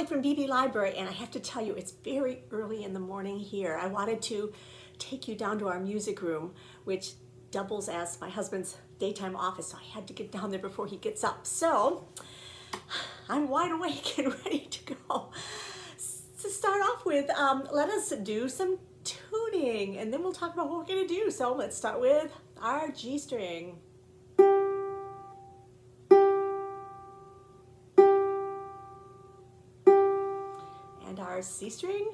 from BB Library, and I have to tell you, it's very early in the morning here. I wanted to take you down to our music room, which doubles as my husband's daytime office, so I had to get down there before he gets up. So I'm wide awake and ready to go. To start off with, let us do some tuning, and then we'll talk about what we're going to do. So let's start with our G string. And our C string.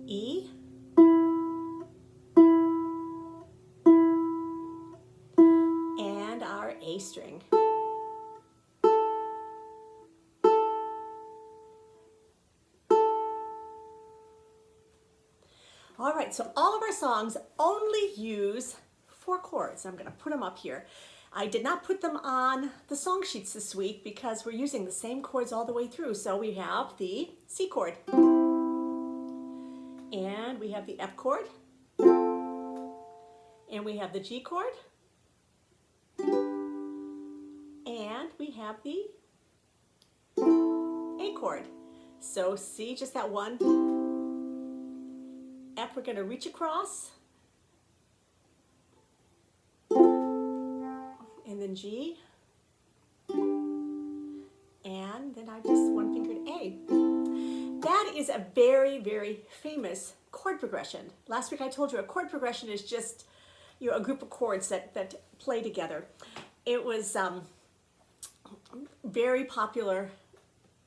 E. And our A string. All right, so all of our songs only use 4 chords. I'm going to put them up here. I did not put them on the song sheets this week because we're using the same chords all the way through. So we have the C chord, and we have the F chord, and we have the G chord, and we have the A chord. So C, just that one. F, we're going to reach across, and then G, and then I just one-fingered A. That is a very, very famous chord progression. Last week I told you a chord progression is just a group of chords that play together. It was very popular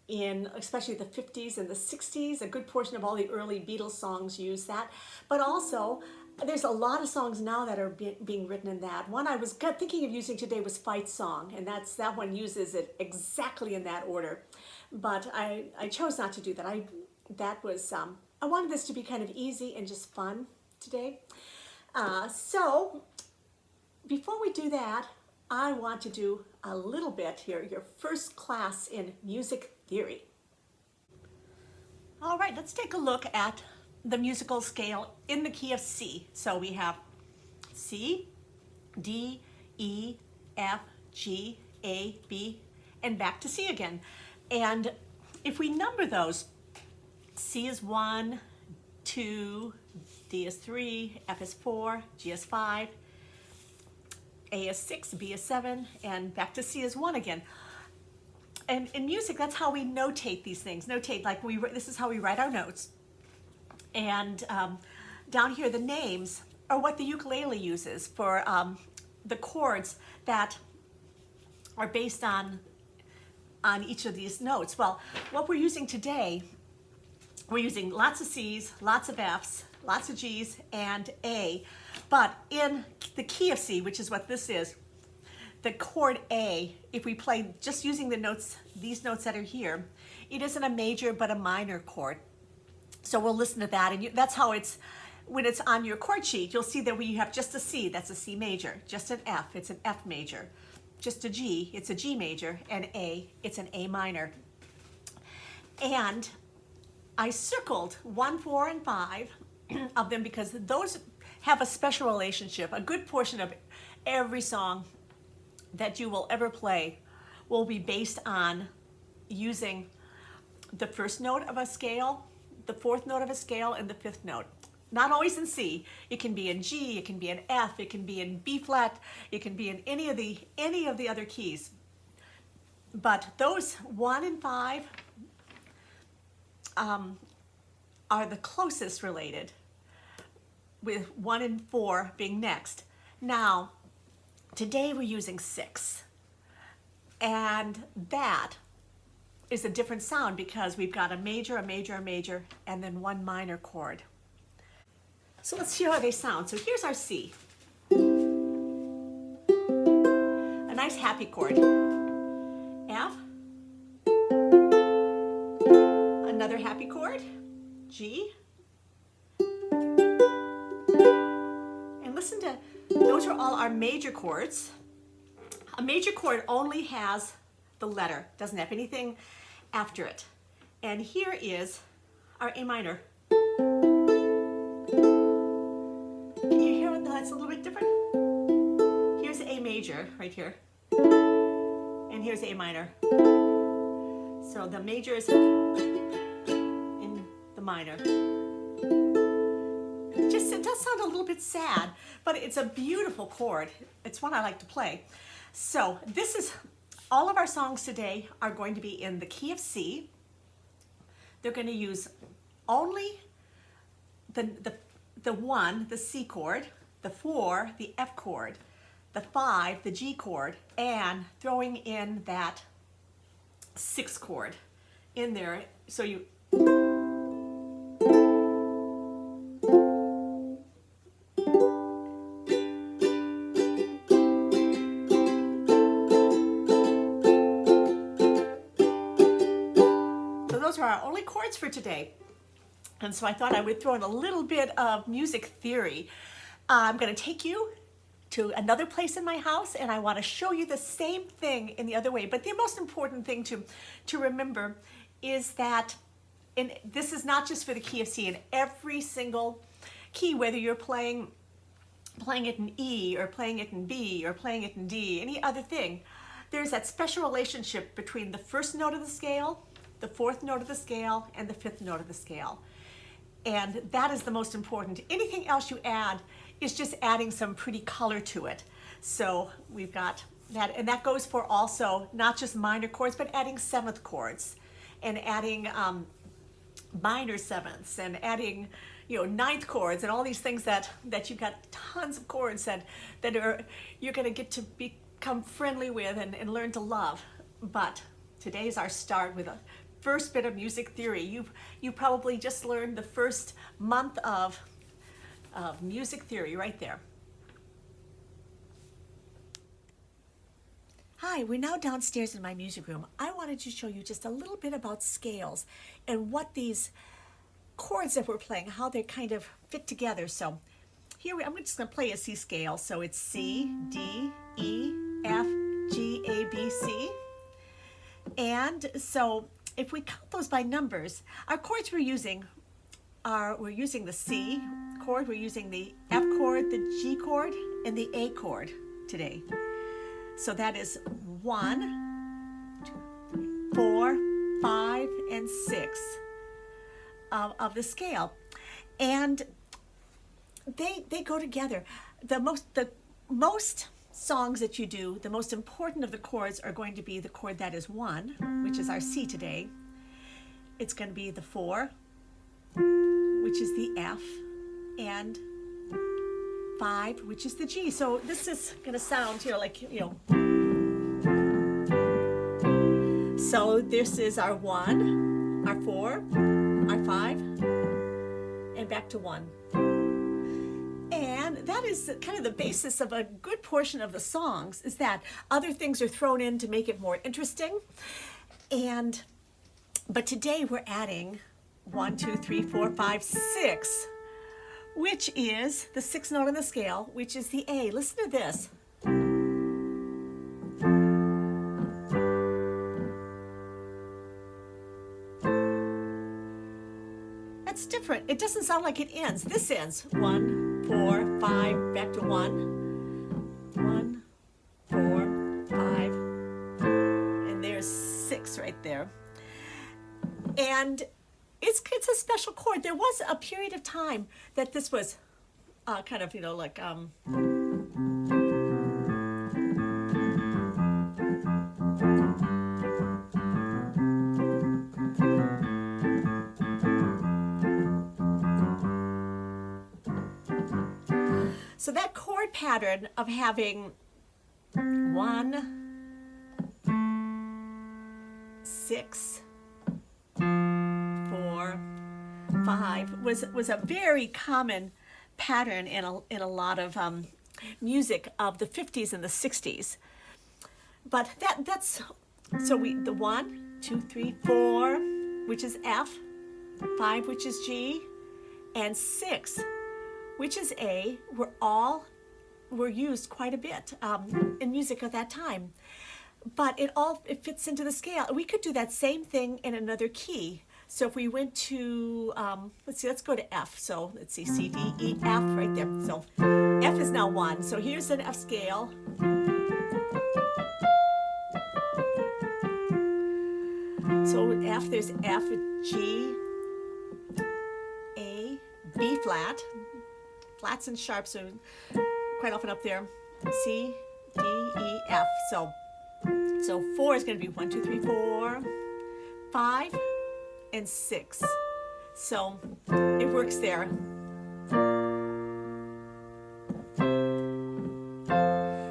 in especially the 50s and the 60s. A good portion of all the early Beatles songs use that. But also, there's a lot of songs now that are being written in that. One I was thinking of using today was Fight Song, and that one uses it exactly in that order. But I chose not to do that. I wanted this to be kind of easy and just fun today. So before we do that, I want to do a little bit here, your first class in music theory. All right, let's take a look at the musical scale in the key of C. So we have C, D, E, F, G, A, B, and back to C again. And if we number those, C is 1, 2, D is 3, F is 4, G is 5, A is 6, B is 7, and back to C is 1 again. And in music, that's how we notate these things. Notate, like this is how we write our notes. And down here, the names are what the ukulele uses for the chords that are based on each of these notes. Well, what we're using today, we're using lots of C's, lots of F's, lots of G's, and A. But in the key of C, which is what this is, the chord A, if we play just using the notes, these notes that are here, it isn't a major but a minor chord. So we'll listen to that, and that's how when it's on your chord sheet, you'll see that when you have just a C, that's a C major. Just an F, it's an F major. Just a G, it's a G major, and A, it's an A minor. And I circled 1, 4, and 5 of them because those have a special relationship. A good portion of every song that you will ever play will be based on using the first note of a scale, the 4th note of a scale, and the 5th note. Not always in C. It can be in G, it can be in F, it can be in B flat, it can be in any of the other keys. But those 1 and 5 are the closest related, with 1 and 4 being next. Now, today we're using 6, and that is a different sound because we've got a major, a major, a major, and then 1 minor chord. So let's see how they sound. So here's our C. A nice happy chord. F. Another happy chord. G. And listen to, those are all our major chords. A major chord only has the letter, doesn't have anything after it. And here is our A minor. Can you hear that's a little bit different? Here's A major. major right here, and here's A minor. So the major is in the minor. It does sound a little bit sad, but it's a beautiful chord. It's one I like to play. So this is, all of our songs today are going to be in the key of C. They're going to use only the 1, the C chord, the 4, the F chord, the 5, the G chord, and throwing in that 6 chord in there. So you, those are our only chords for today. And so I thought I would throw in a little bit of music theory. I'm going to take you to another place in my house, and I want to show you the same thing in the other way. But the most important thing to remember is that this is not just for the key of C. In every single key, whether you're playing it in E, or playing it in B, or playing it in D, any other thing, there's that special relationship between the first note of the scale, the 4th note of the scale, and the 5th note of the scale. And that is the most important. Anything else you add is just adding some pretty color to it. So we've got that, and that goes for also not just minor chords, but adding 7th chords, and adding minor 7ths, and adding, you know, 9th chords, and all these things that you've got tons of chords that you're going to get to become friendly with and learn to love. But today's our start with a first bit of music theory. You probably just learned the first month of music theory right there. Hi, we're now downstairs in my music room. I wanted to show you just a little bit about scales and what these chords that we're playing, how they kind of fit together. So here I'm just going to play a C scale. So it's C, D, E, F, G, A, B, C. And so if we count those by numbers, our chords we're using the C chord, we're using the F chord, the G chord, and the A chord today. So that is 1, 2, 3, 4, 5, and 6 of the scale. And they go together. The most songs that you do, the most important of the chords are going to be the chord that is 1, which is our C today. It's going to be the 4, which is the F, and 5, which is the G. So this is going to sound here like, you know. So this is our 1, our 4, our 5, and back to 1. And that is kind of the basis of a good portion of the songs, is that other things are thrown in to make it more interesting. But today we're adding 1, 2, 3, 4, 5, 6, which is the 6th note on the scale, which is the A. Listen to this. That's different. It doesn't sound like it ends. This ends 1, 4, 5, back to 1, 1, 4, 5, and there's 6 right there. And it's a special chord. There was a period of time that this was kind of, you know, like so that chord pattern of having 1, 6, 4, 5 was a very common pattern in a lot of music of the 50s and the 60s. But that's so the 1, 2, 3, 4, which is F, 5, which is G, and 6, which is A, were used quite a bit in music at that time. But it fits into the scale. We could do that same thing in another key. So if we went to, let's go to F. So let's see, C, D, E, F right there. So F is now 1. So here's an F scale. there's F, G, A, B flat. Flats and sharps are quite often up there. C, D, E, F. So 4 is going to be 1, 2, 3, 4, 5, and 6. So it works there.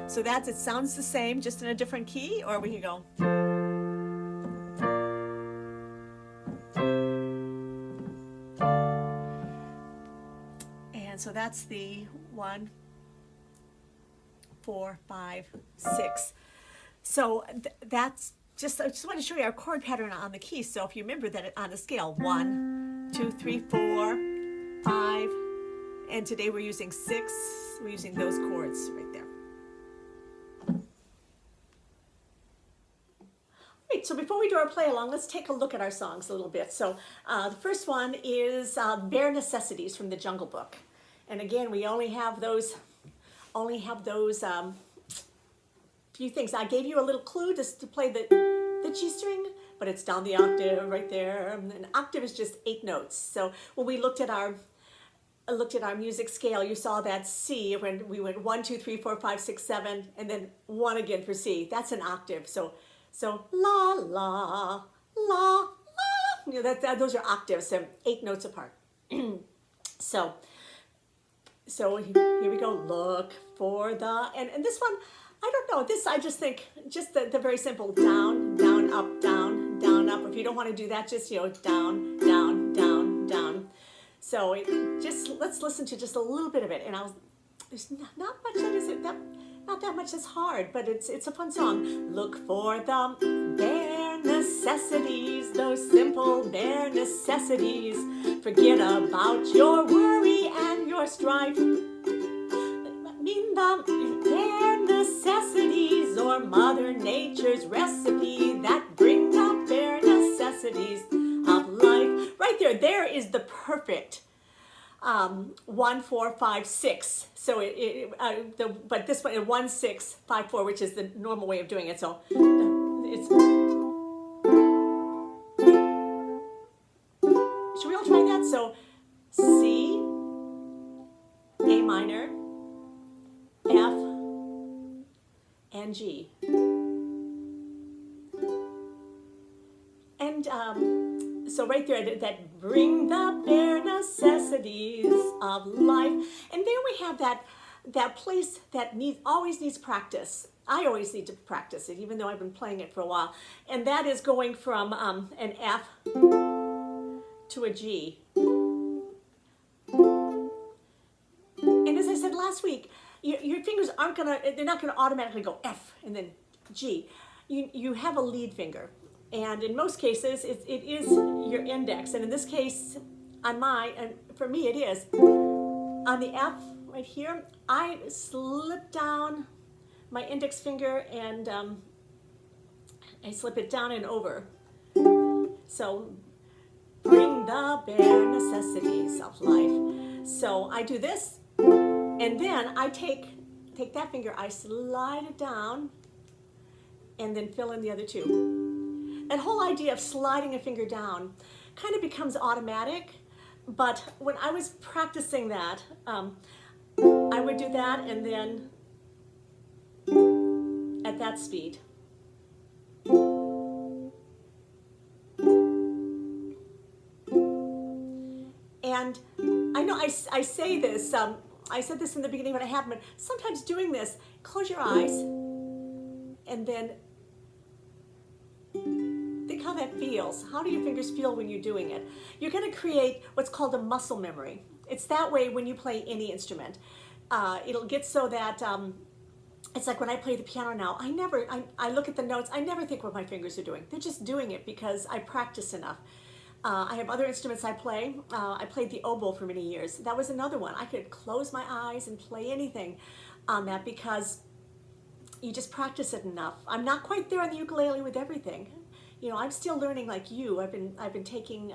So it sounds the same, just in a different key, or we can go. And so that's the 1, 4, 5, 6. So that's just, I just want to show you our chord pattern on the keys. So if you remember that on a scale, 1, 2, 3, 4, 5, and today we're using 6. We're using those chords right there. Right, so before we do our play along, let's take a look at our songs a little bit. So the first one is Bare Necessities from the Jungle Book. And again, we only have those few things. I gave you a little clue just to play the G string, but it's down the octave right there. An octave is just 8 notes. So when we looked at our music scale, you saw that C, when we went 1, 2, 3, 4, 5, 6, 7, and then 1 again for C. That's an octave. So la la la la. Those are octaves. So 8 notes apart. So here we go. Look for the and this one, I don't know. This I just think just the very simple down down up down down up. If you don't want to do that, just down down down down. So let's listen to just a little bit of it, and there's not much that is it that. Not that much is hard, but it's a fun song. Look for the bare necessities, those simple bare necessities. Forget about your worry and your strife. I mean the bare necessities, or Mother Nature's recipe that bring the bare necessities of life. Right there is the perfect 1, 4, 5, 6. So but this one 1, 6, 5, 4, which is the normal way of doing it. So it's. Should we all try that? So C, A minor, F, and G. And so right there, that bring the bare necessities of life. And there we have that place that always needs practice. I always need to practice it, even though I've been playing it for a while. And that is going from an F to a G. And as I said last week, your fingers they're not gonna automatically go F and then G. You have a lead finger. And in most cases, it is your index. And in this case, for me it is. On the F right here, I slip down my index finger and I slip it down and over. So, bring the bare necessities of life. So I do this, and then I take that finger, I slide it down, and then fill in the other 2. That whole idea of sliding a finger down kind of becomes automatic, but when I was practicing that, I would do that and then at that speed. And I know I say this, I said this in the beginning when I happened, but sometimes doing this, close your eyes and then think how that feels. How do your fingers feel when you're doing it? You're going to create what's called a muscle memory. It's that way when you play any instrument. It'll get so that it's like when I play the piano now, I look at the notes, I never think what my fingers are doing. They're just doing it because I practice enough. I have other instruments I play. I played the oboe for many years. That was another one. I could close my eyes and play anything on that because you just practice it enough. I'm not quite there on the ukulele with everything. I'm still learning like you. I've been taking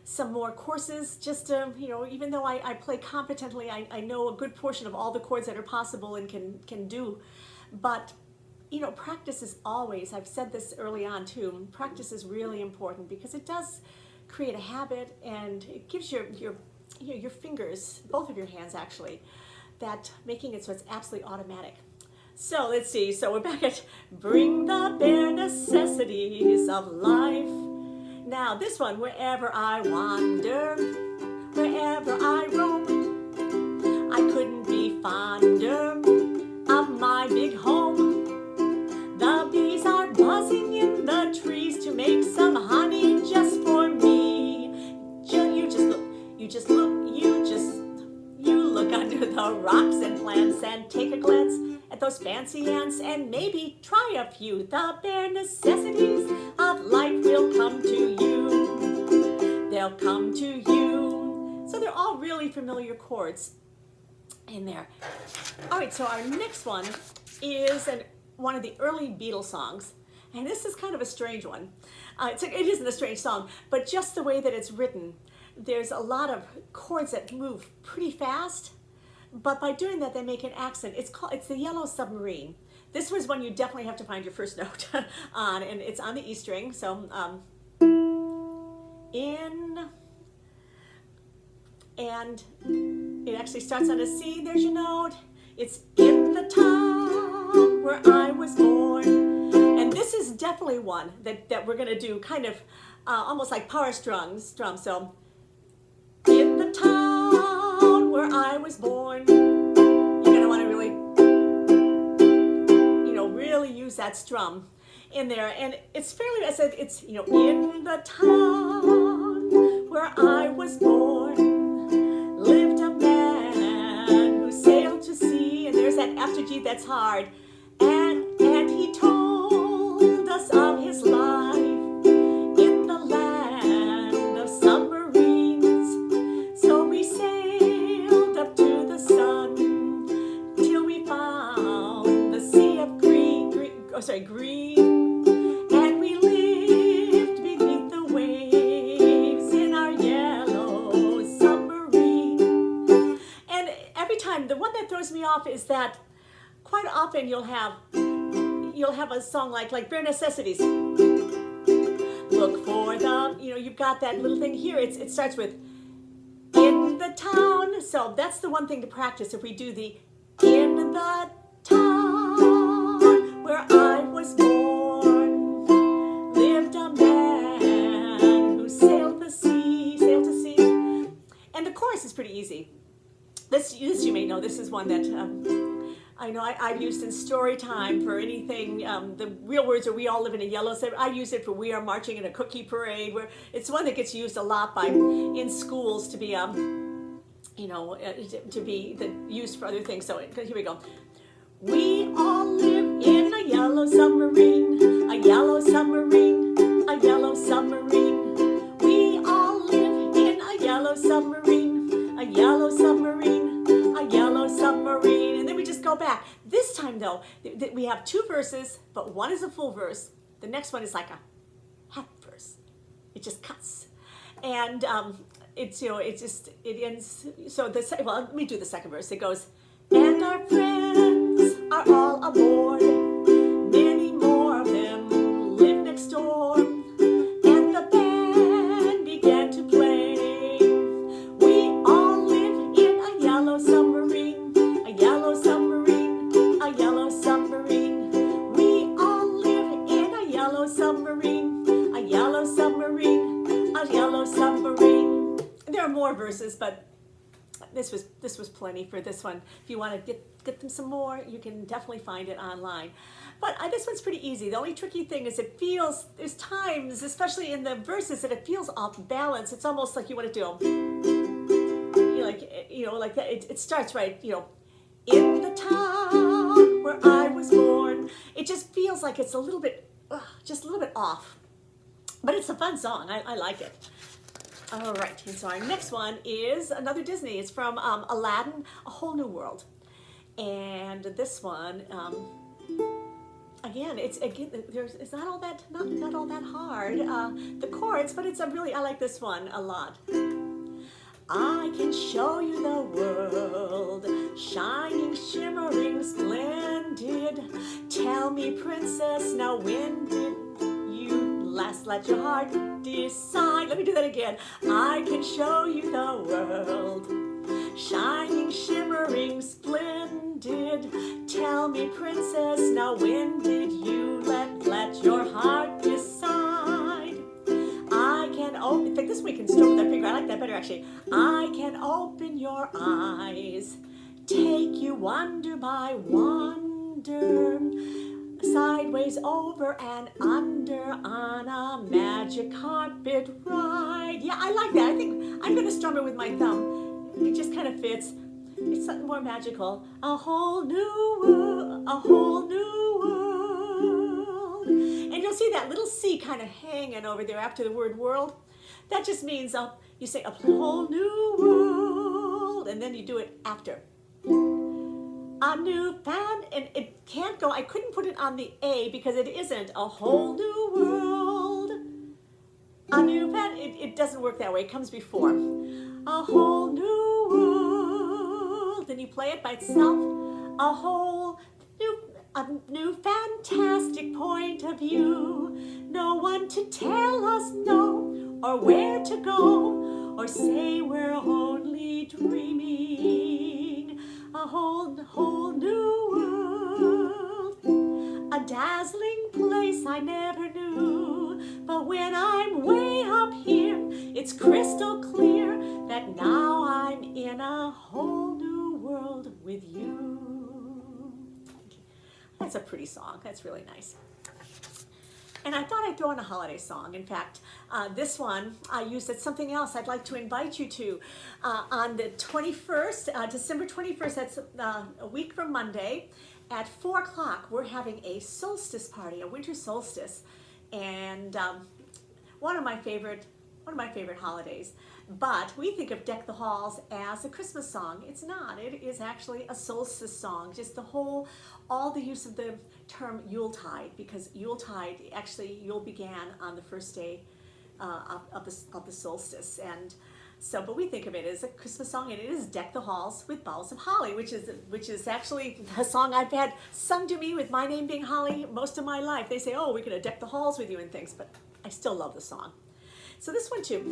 some more courses just to, even though I play competently, I know a good portion of all the chords that are possible and can do. But you know, practice is always, I've said this early on too, practice is really important because it does create a habit, and it gives your fingers, both of your hands actually, that making it so it's absolutely automatic. So let's see, so we're back at bring the bare necessities of life. Now this one, wherever I wander, wherever I roam, I couldn't be fonder of my big home. The bees are buzzing in the trees to make some honey just for me. You look under the rocks and plants and take a glance at those fancy ants and maybe try a few. The bare necessities of life will come to you. They'll come to you. So they're all really familiar chords in there. All right, so our next one is one of the early Beatles songs. And this is kind of a strange one. It isn't a strange song, but just the way that it's written, there's a lot of chords that move pretty fast, but by doing that, they make an accent. It's the Yellow Submarine. This was one you definitely have to find your first note on, and it's on the E string. So and it actually starts on a C. There's your note. It's in the town where I was born. And this is definitely one that we're going to do kind of almost like power strums. So in the town where I was born. You're going to want to really, really use that strum in there. And it's fairly, I said, it's, in the town where I was born, lived a man who sailed to sea. And there's that after G that's hard. And he told us of his life in the land of submarines. So we sailed up to the sun till we found the sea of green. And we lived beneath the waves in our yellow submarine. And every time, the one that throws me off is that quite often you'll have a song like Bare Necessities. Look for the, you've got that little thing here. It starts with in the town. So that's the one thing to practice. If we do the in the town where I was born, lived a man who sailed to sea. And the chorus is pretty easy. This you may know. This is one that I know I've used in story time for anything. The real words are we all live in a yellow submarine. I use it for we are marching in a cookie parade, where it's one that gets used a lot in schools to be used for other things. So here we go. We all live in a yellow submarine, a yellow submarine, a yellow submarine. We all live in a yellow submarine, a yellow submarine, a yellow submarine. And then we just go back. This time though, we have two verses, but one is a full verse. The next one is like a half verse. It just cuts. And it ends. So let me do the second verse. It goes, and our friends are all aboard. Many more of them live next door. And the band began to play. We all live in a yellow submarine, a yellow submarine, a yellow submarine. We all live in a yellow submarine, a yellow submarine, a yellow submarine. There are more verses, but this was plenty for this one. If you want to get them some more, you can definitely find it online. But this one's pretty easy. The only tricky thing is there's times, especially in the verses, that it feels off balance. It's almost like you want to do, like that. It starts right, in the town where I was born. It just feels like it's a little bit off. But it's a fun song. I like it. All right, and so our next one is another Disney. It's from Aladdin, A Whole New World. And this one, it's not all that hard, the chords, but I like this one a lot. I can show you the world, shining, shimmering, splendid. Tell me, princess, now when did you last let your heart decide? Let me do that again. I can show you the world, shining, shimmering, splendid. Tell me, princess, now when did you let your heart decide? I can open, in fact, this one we can stroke with our finger. I like that better, actually. I can open your eyes, take you wonder by wonder, sideways, over and under on a magic carpet ride. Yeah, I like that. I think I'm going to strum it with my thumb. It just kind of fits. It's something more magical. A whole new world, a whole new world. And you'll see that little C kind of hanging over there after the word world. That just means you say a whole new world, and then you do it after. A new fan, and it can't go, I couldn't put it on the A because it isn't a whole new world. A new fan, it doesn't work that way, it comes before. A whole new world, then you play it by itself. A new fantastic point of view. No one to tell us no, or where to go, or say we're only dreaming. A whole new world, a dazzling place I never knew. But when I'm way up here, it's crystal clear that now I'm in a whole new world with you. That's a pretty song. That's really nice. And I thought I'd throw in a holiday song. In fact, this one I used at something else I'd like to invite you to. On the 21st, December 21st, that's a week from Monday, at 4 o'clock, we're having a solstice party, a winter solstice. And one of my favorite holidays. But we think of Deck the Halls as a Christmas song. It's not. It is actually a solstice song. Just all the use of the term Yuletide, because Yuletide, actually Yule began on the first day of the solstice. And so, but we think of it as a Christmas song, and it is Deck the Halls with Boughs of Holly, which is actually a song I've had sung to me with my name being Holly most of my life. They say, oh, we're gonna deck the halls with you and things, but I still love the song. So this one too.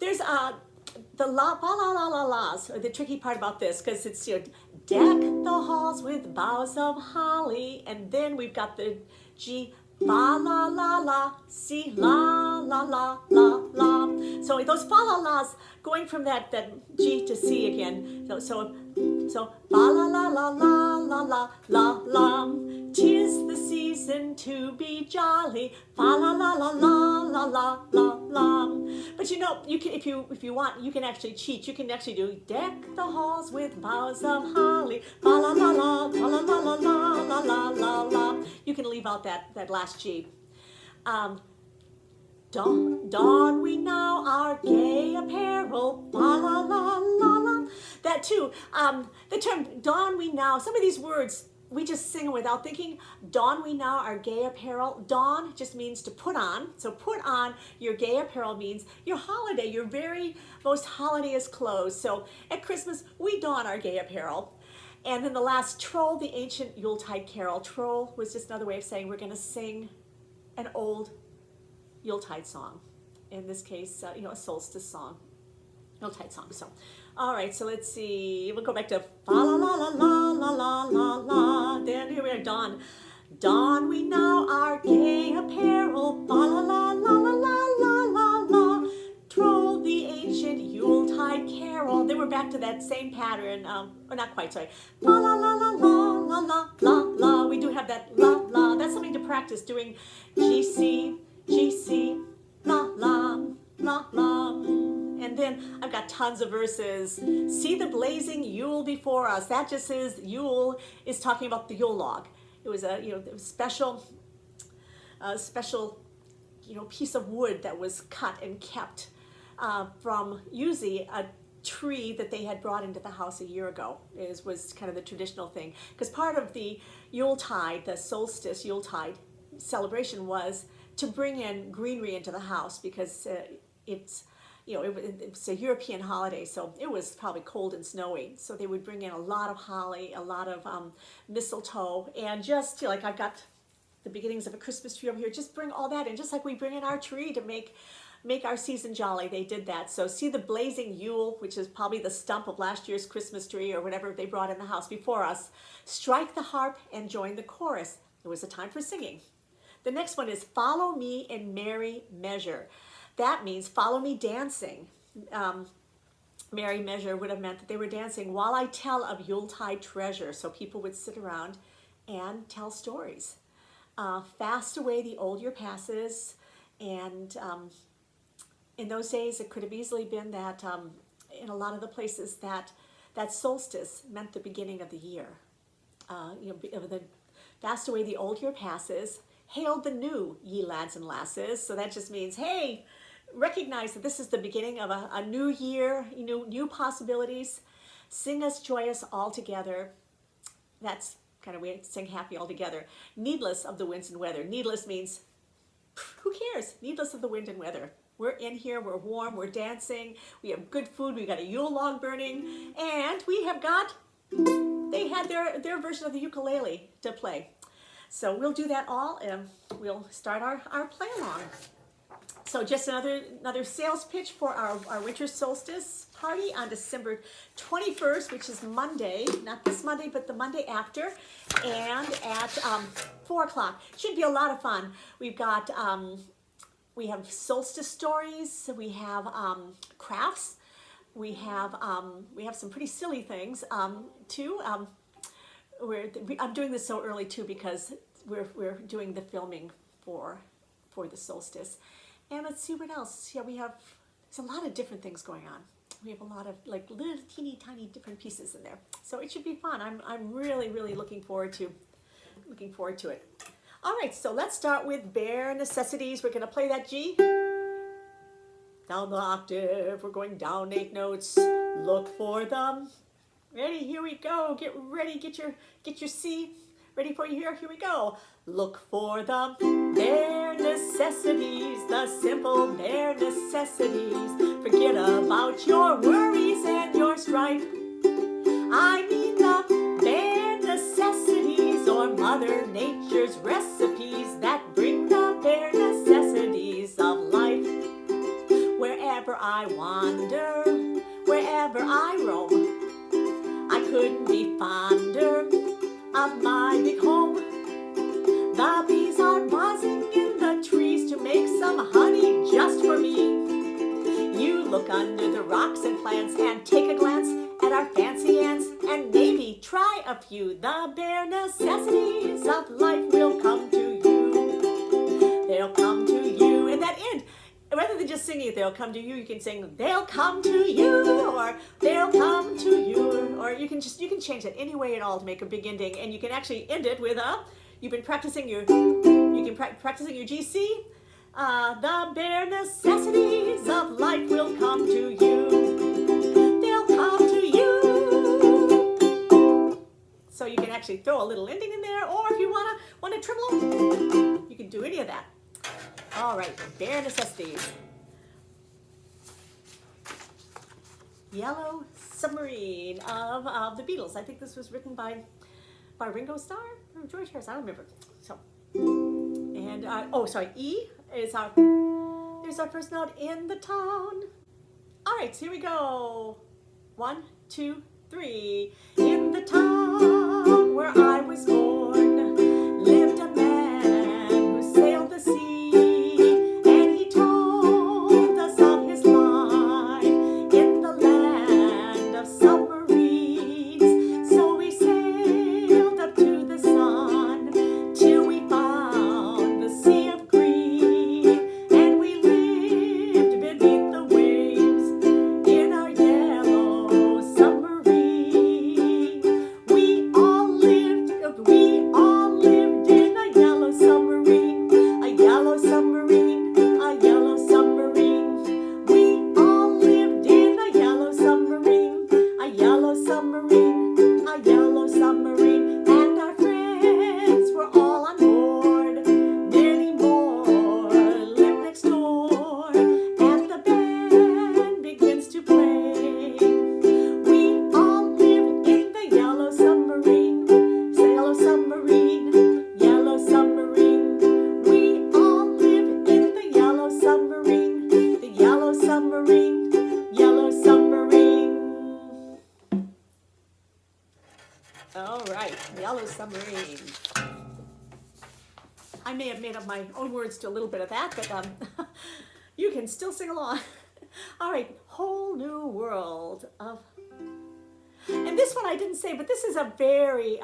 There's the la la la la la's, or the tricky part about this, because it's, you know, deck the halls with boughs of holly, and then we've got the G, fa la la la, si la la la la la. So those fa la la's, going from that G to C again. So fa la la la la la la la la. 'Tis the season to be jolly. Fa la la la la la la la la. But you know, you can, if you want, you can actually cheat. You can actually do deck the halls with boughs of holly. Fa la la la la la la la la la la la. You can leave out that last G. Don we now our gay apparel, la la la la la. That too. The term don we now. Some of these words we just sing without thinking. Don we now our gay apparel. Don just means to put on. So put on your gay apparel means your holiday, your very most holiday-est clothes. So at Christmas we don our gay apparel. And then the last, troll the ancient Yuletide carol. Troll was just another way of saying we're going to sing an old Yuletide song. In this case, a solstice song, Yuletide song. So, all right. So let's see. We'll go back to fa la la la la la la la la. Then here we are. Don. Don we now our gay apparel. Fa la la la la la la la la. Troll the ancient Yuletide carol. Then we're back to that same pattern. Or not quite. Sorry. Fa la la la la la la la la. We do have that la la. That's something to practice doing. G C. G, C, la, la, la, la. And then I've got tons of verses. See the blazing Yule before us. That just says Yule is talking about the Yule log. It was a special piece of wood that was cut and kept from usually a tree that they had brought into the house a year ago. Was kind of the traditional thing. Because part of the Yuletide, the solstice Yuletide celebration was to bring in greenery into the house, because it's you know, it's a European holiday, so it was probably cold and snowy. So they would bring in a lot of holly, a lot of mistletoe, and just, you know, like I've got the beginnings of a Christmas tree over here. Just bring all that in, just like we bring in our tree to make our season jolly. They did that. So see the blazing Yule, which is probably the stump of last year's Christmas tree or whatever they brought in the house before us. Strike the harp and join the chorus. It was a time for singing. The next one is follow me in merry measure. That means follow me dancing. Merry measure would have meant that they were dancing while I tell of Yuletide treasure. So people would sit around and tell stories. Fast away the old year passes, and in those days it could have easily been that in a lot of the places that solstice meant the beginning of the year. The fast away the old year passes, hail the new, ye lads and lasses. So that just means, hey, recognize that this is the beginning of a new year, new possibilities. Sing us joyous all together. That's kind of weird, sing happy all together. Needless of the winds and weather. Needless means, who cares? Needless of the wind and weather. We're in here, we're warm, we're dancing, we have good food, we've got a Yule log burning, and we have got, they had their version of the ukulele to play. So we'll do that all, and we'll start our play along. So just another sales pitch for our winter solstice party on December 21st, which is Monday, not this Monday, but the Monday after, and at 4 o'clock. Should be a lot of fun. We've got, we have solstice stories, we have crafts, we have some pretty silly things too. I'm doing this so early too because we're doing the filming for the solstice. And let's see what else. Yeah, there's a lot of different things going on. We have a lot of like little teeny tiny different pieces in there. So it should be fun. I'm really, really looking forward to it. All right, so let's start with bare necessities. We're gonna play that G. Down the octave, we're going down 8 notes. Look for them. Ready, here we go. Get ready, get your C. Ready for you here we go. Look for the bare necessities, the simple bare necessities. Forget about your worries and your strife. I mean the bare necessities, or Mother Nature's recipes that bring the bare necessities of life. Wherever I wander, wherever I roam, I couldn't be fonder of my big home. The bees are buzzing in the trees to make some honey just for me. You look under the rocks and plants and take a glance at our fancy ants and maybe try a few. The bare necessities of life will come to you. They'll come to you. And that end, rather than just singing they'll come to you, you can sing they'll come to you, or they'll come to you, or you can change it any way at all to make a big ending, and you can actually end it with you've been practicing your GC. The bare necessities of life will come to you. They'll come to you. So you can actually throw a little ending in there, or if you want to tremolo, you can do any of that. All right, bare necessities. Yellow Submarine of the Beatles. I think this was written by Ringo Starr or George Harrison. I don't remember. So, and E is our first note in the tone. All right, so here we go. 1, 2, 3. In the town where I was born lived a man who sailed the sea. We Yellow Submarine. I may have made up my own words to a little bit of that, but you can still sing along. All right, Whole New World of, and this one I didn't say, but this is a very,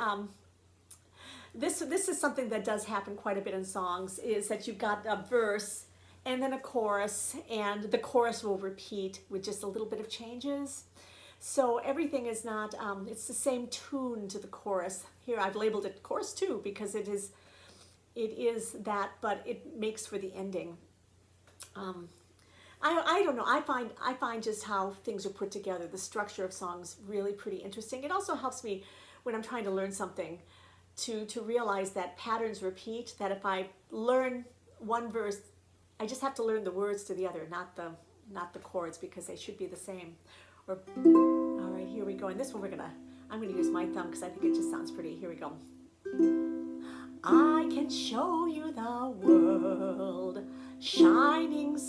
this is something that does happen quite a bit in songs, is that you've got a verse and then a chorus, and the chorus will repeat with just a little bit of changes. So everything is not, it's the same tune to the chorus. Here I've labeled it chorus 2 because it is that, but it makes for the ending. I don't know, I find just how things are put together, the structure of songs, really pretty interesting. It also helps me when I'm trying to learn something to realize that patterns repeat, that if I learn one verse, I just have to learn the words to the other, not the chords, because they should be the same. Or, all right, here we go. And this one I'm gonna use my thumb because I think it just sounds pretty. Here we go. I can show you the world, shining,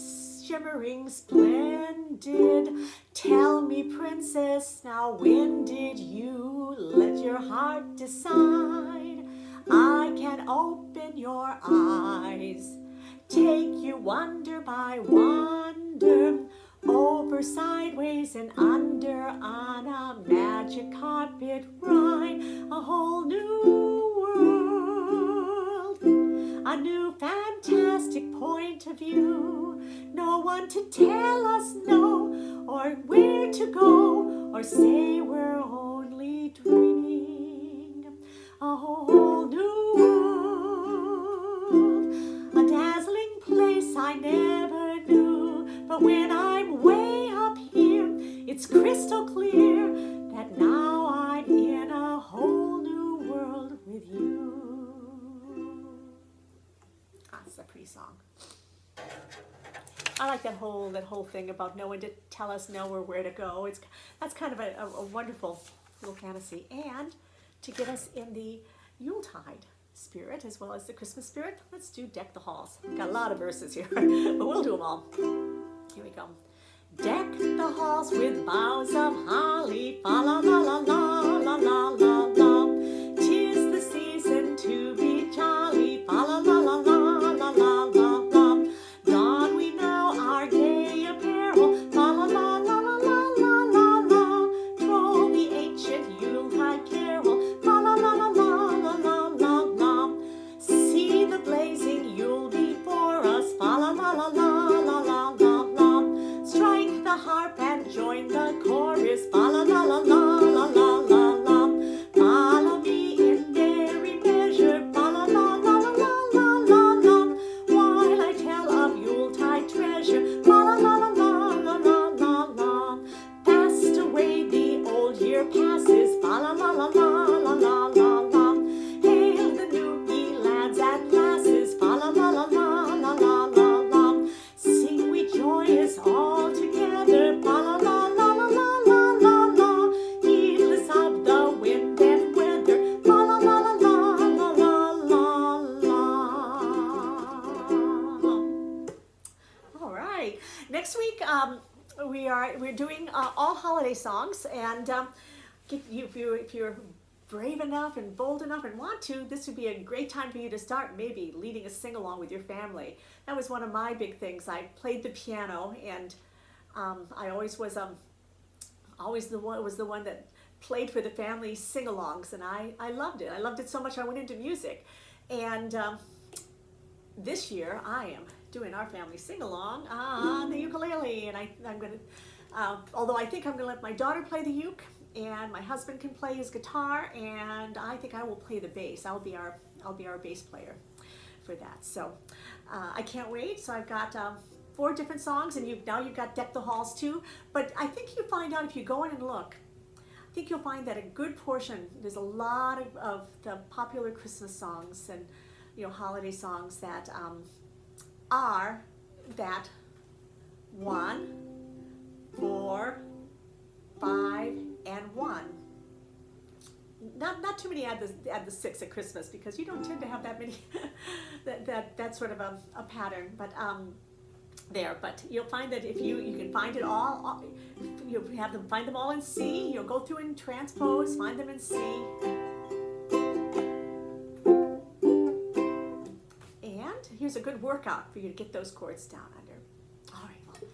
shimmering, splendid. Tell me, princess, now when did you let your heart decide? I can open your eyes, take you wonder by wonder, over, sideways, and under, on a magic carpet ride. A whole new world, a new fantastic point of view. No one to tell us no, or where to go, or say we're only dreaming. A whole new world, a dazzling place I never knew. But when I'm way up here, it's crystal clear that now I'm in a whole new world with you. That's a pretty song. I like that whole thing about no one to tell us no or where to go. That's kind of a wonderful little fantasy. And to get us in the Yuletide spirit as well as the Christmas spirit, let's do Deck the Halls. Got a lot of verses here, but we'll do them all. Here we go. Deck the halls with boughs of holly, fa la la la la la la la la. 'Tis the season to be jolly, fa la la la la la la la la. Don we now our gay apparel, fa la la la la la la la la. Troll the ancient Yuletide carol, fa la la la la la la la la. See the blazing Yule before us, fa la la la la la la la. Strike the harp and join the chorus, fa la la la la la la la la. Follow me in merry measure, fa la la la la la la la. While I tell of Yuletide treasure, fa la la la la la la la la. Fast away the old year passes, fa la la la la la la la la. Hail the new ye lads and lasses, fa la la la la la la la la. Sing we joyous all together, fa la la la la la la la la. Heedless of the wind and weather, fa la la la la la la la la. All right. Next week, we're doing all holiday songs, and if you're brave enough and bold enough and want to, this would be a great time for you to start maybe leading a sing-along with your family. That was one of my big things. I played the piano, and I always was the one that played for the family sing-alongs, and I loved it. I loved it so much I went into music. And this year I am doing our family sing-along on the ukulele, and I'm going to, although I think I'm going to let my daughter play the uke, and my husband can play his guitar, and I think I will play the bass. I'll be our bass player for that. So I can't wait. So I've got 4 different songs, and you've got Deck the Halls too. But I think you find out if you go in and look, I think you'll find that a good portion, there's a lot of the popular Christmas songs and holiday songs that are that 1, 4, 5, and 1. Not too many add the 6 at Christmas, because you don't tend to have that many that sort of a pattern. But there, but you'll find that if you can find it all, you'll find them all in C. You'll go through and transpose, find them in C. is a good workout for you to get those chords down under. All right, well,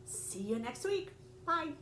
see you next week. Bye.